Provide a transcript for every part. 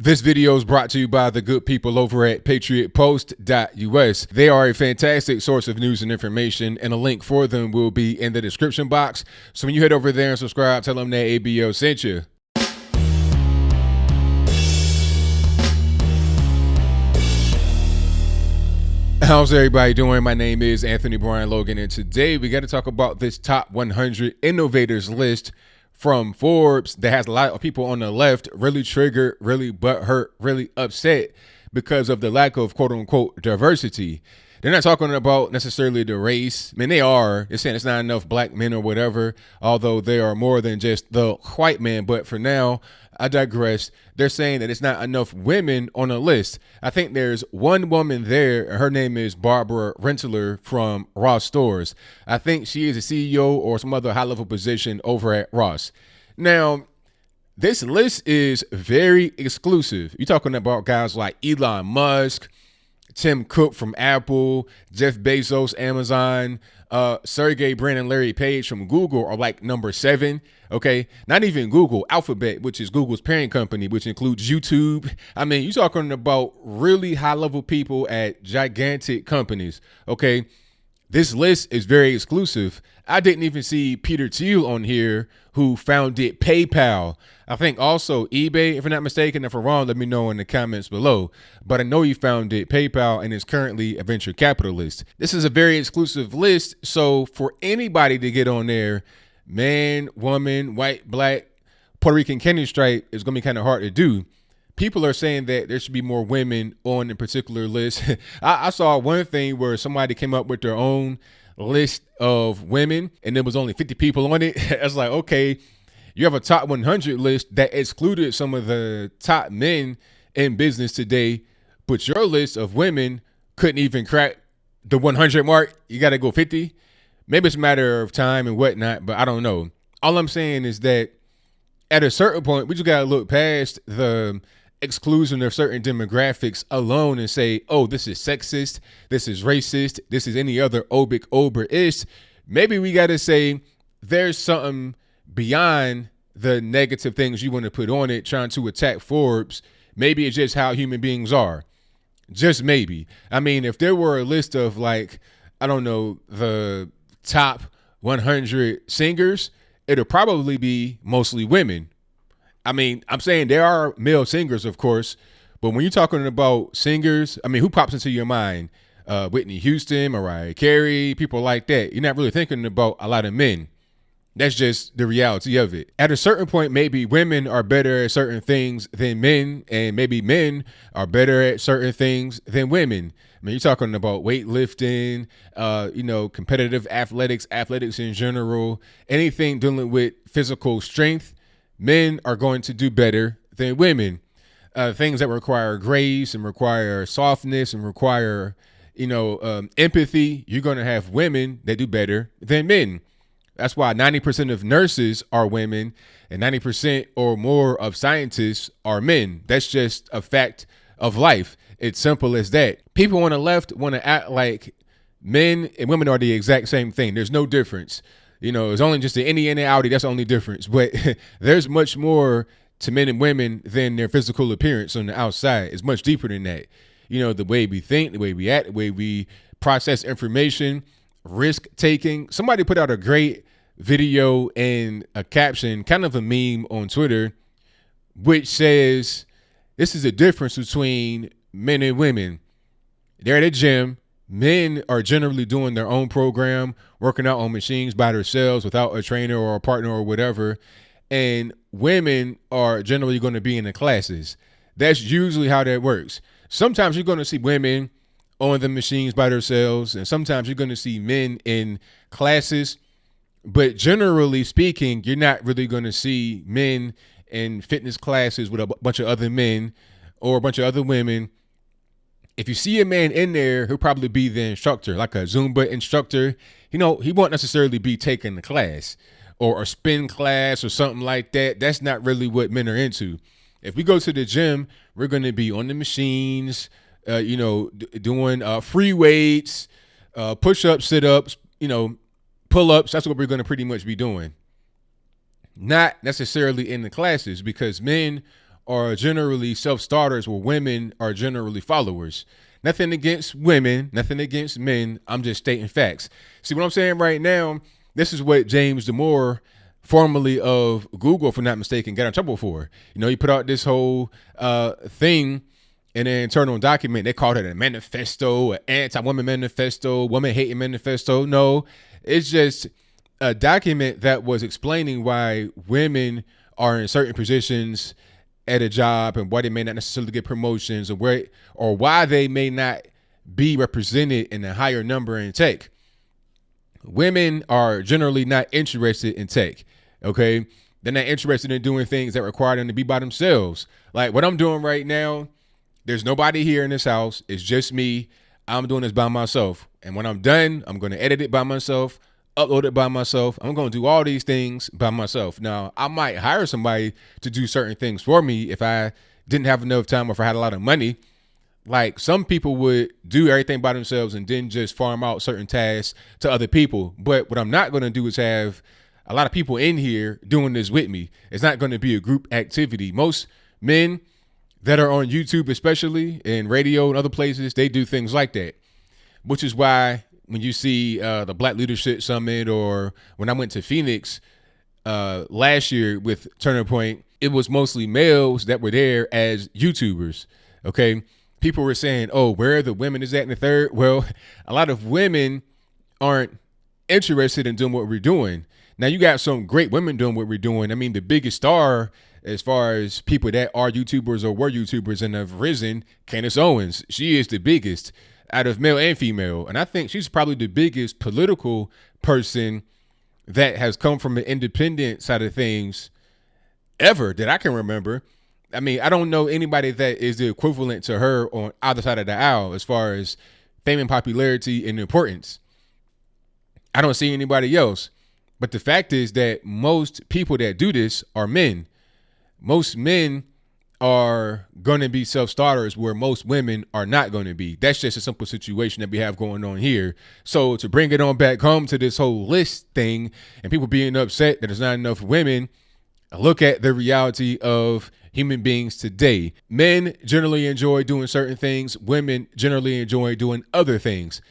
This video is brought to you by the good people over at patriotpost.us. They are a fantastic source of news and information, and a link for them will be in the description box. So when you head over there and subscribe, tell them that ABO sent you. How's everybody doing? My name is Anthony Brian Logan, and today we got to talk about this top 100 innovators list from Forbes that has a lot of people on the left really triggered, really butthurt, really upset because of the lack of quote unquote diversity. They're not talking about necessarily the race. I mean, they are. They're saying it's not enough black men or whatever, although they are more than just the white man. But for now, I digress. They're saying that it's not enough women on the list. I think there's one woman there, and her name is Barbara Rentler from Ross Stores. I think she is a CEO or some other high-level position over at Ross. Now, this list is very exclusive. You're talking about guys like Elon Musk, Tim Cook from Apple, Jeff Bezos, Amazon, Sergey Brin and Larry Page from Google are like number 7. Okay, not even Google, Alphabet, which is Google's parent company, which includes YouTube. I mean, you're talking about really high level people at gigantic companies. Okay, this list is very exclusive. I didn't even see Peter Thiel on here, who founded PayPal. I think also eBay, if I'm not mistaken. If I'm wrong, let me know in the comments below. But I know he founded PayPal and is currently a venture capitalist. This is a very exclusive list. So for anybody to get on there, man, woman, white, black, Puerto Rican, Kenyan stripe, is going to be kind of hard to do. People are saying that there should be more women on a particular list. I saw one thing where somebody came up with their own list of women and there was only 50 people on it. I was like, okay, you have a top 100 list that excluded some of the top men in business today, but your list of women couldn't even crack the 100 mark. You got to go 50. Maybe it's a matter of time and whatnot, but I don't know. All I'm saying is that at a certain point, we just got to look past the exclusion of certain demographics alone and say, oh, this is sexist, this is racist, this is any other obic ober-ist. Maybe we got to say there's something beyond the negative things you want to put on it, trying to attack Forbes. Maybe it's just how human beings are. Just maybe. I mean, if there were a list of like, I don't know, the top 100 singers, it'll probably be mostly women. I mean, I'm saying there are male singers, of course, but when you're talking about singers, I mean, who pops into your mind? Whitney Houston, Mariah Carey, people like that. You're not really thinking about a lot of men. That's just the reality of it. At a certain point, maybe women are better at certain things than men, and maybe men are better at certain things than women. I mean, you're talking about weightlifting, competitive athletics in general, anything dealing with physical strength. Men are going to do better than women. Things that require grace and require softness and require, empathy, you're going to have women that do better than men. That's why 90% of nurses are women and 90% or more of scientists are men. That's just a fact of life. It's simple as that. People on the left want to act like men and women are the exact same thing. There's no difference. It's only just the Indy and the Audi. That's the only difference. But there's much more to men and women than their physical appearance on the outside. It's much deeper than that. The way we think, the way we act, the way we process information, risk taking. Somebody put out a great video and a caption, kind of a meme on Twitter, which says, this is the difference between men and women. They're at a gym. Men are generally doing their own program, working out on machines by themselves without a trainer or a partner or whatever. And women are generally going to be in the classes. That's usually how that works. Sometimes you're going to see women on the machines by themselves, and sometimes you're going to see men in classes. But generally speaking, you're not really going to see men in fitness classes with a bunch of other men or a bunch of other women. If you see a man in there, he'll probably be the instructor, like a Zumba instructor. He won't necessarily be taking the class or a spin class or something like that. That's not really what men are into. If we go to the gym, we're going to be on the machines, doing free weights, push-ups, sit-ups, pull-ups. That's what we're going to pretty much be doing. Not necessarily in the classes, because men are generally self-starters, where women are generally followers. Nothing against women, nothing against men. I'm just stating facts. See what I'm saying right now? This is what James Damore, formerly of Google, if I'm not mistaken, got in trouble for. You know, he put out this whole thing in an internal document. They called it a manifesto, an anti-woman manifesto, woman-hating manifesto. No, it's just a document that was explaining why women are in certain positions at a job and why they may not necessarily get promotions, or why they may not be represented in a higher number in tech. Women are generally not interested in tech. Okay. They're not interested in doing things that require them to be by themselves. Like what I'm doing right now, there's nobody here in this house. It's just me. I'm doing this by myself. And when I'm done, I'm going to edit it by myself, upload it by myself. I'm going to do all these things by myself. Now, I might hire somebody to do certain things for me if I didn't have enough time or if I had a lot of money. Like some people would do everything by themselves and then just farm out certain tasks to other people. But what I'm not going to do is have a lot of people in here doing this with me. It's not going to be a group activity. Most men that are on YouTube, especially and radio and other places, they do things like that, which is why when you see the Black Leadership Summit, or when I went to Phoenix last year with Turning Point, it was mostly males that were there as YouTubers. Okay. People were saying, oh, where are the women? Is that in the third? Well, a lot of women aren't interested in doing what we're doing. Now, you got some great women doing what we're doing. I mean, the biggest star as far as people that are YouTubers or were YouTubers and have risen, Candace Owens. She is the biggest out of male and female. And I think she's probably the biggest political person that has come from the independent side of things ever that I can remember. I mean, I don't know anybody that is the equivalent to her on either side of the aisle as far as fame and popularity and importance. I don't see anybody else. But the fact is that most people that do this are men. Most men are going to be self-starters where most women are not going to be. That's just a simple situation that we have going on here. So to bring it on back home to this whole list thing and people being upset that there's not enough women, look at the reality of human beings today. Men generally enjoy doing certain things. Women generally enjoy doing other things.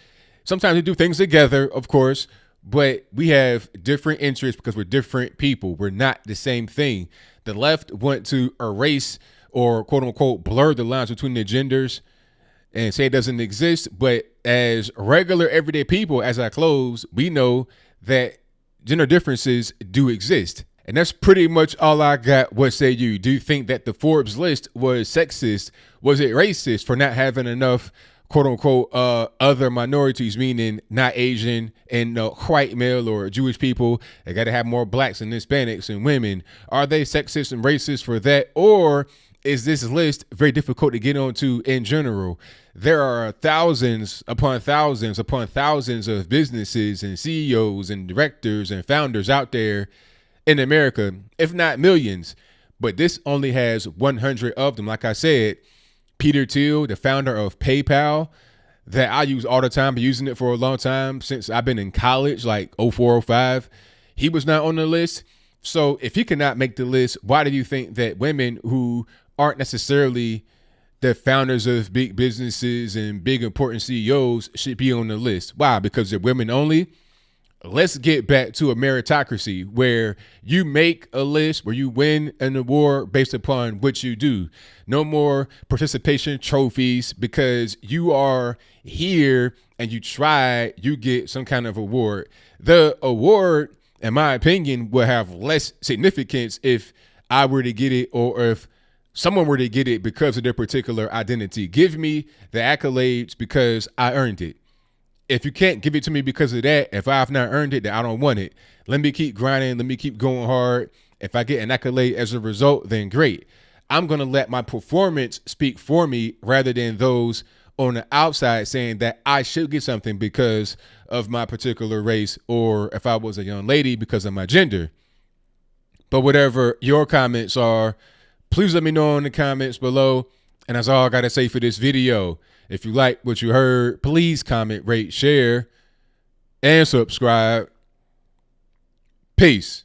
Sometimes we do things together, of course, but we have different interests because we're different people. We're not the same thing. The left want to erase or quote unquote blur the lines between the genders and say it doesn't exist. But as regular everyday people, as I close, we know that gender differences do exist. And that's pretty much all I got. What say you? Do you think that the Forbes list was sexist? Was it racist for not having enough quote unquote other minorities, meaning not Asian and white male or Jewish people? They got to have more blacks and Hispanics and women. Are they sexist and racist for that? Or is this list very difficult to get onto in general? There are thousands upon thousands upon thousands of businesses and CEOs and directors and founders out there in America, if not millions, but this only has 100 of them. Like I said, Peter Thiel, the founder of PayPal, that I use all the time, been using it for a long time since I've been in college, like 04, 05, he was not on the list. So if he cannot make the list, why do you think that women who aren't necessarily the founders of big businesses and big important CEOs should be on the list? Why? Because they're women only? Let's get back to a meritocracy where you make a list, where you win an award based upon what you do. No more participation trophies because you are here and you try, you get some kind of award. The award, in my opinion, will have less significance if I were to get it or if someone were to get it because of their particular identity. Give me the accolades because I earned it. If you can't give it to me because of that, if I've not earned it, then I don't want it. Let me keep grinding. Let me keep going hard. If I get an accolade as a result, then great. I'm going to let my performance speak for me rather than those on the outside saying that I should get something because of my particular race, or if I was a young lady because of my gender. But whatever your comments are, please let me know in the comments below. And that's all I got to say for this video. If you like what you heard, please comment, rate, share, and subscribe. Peace.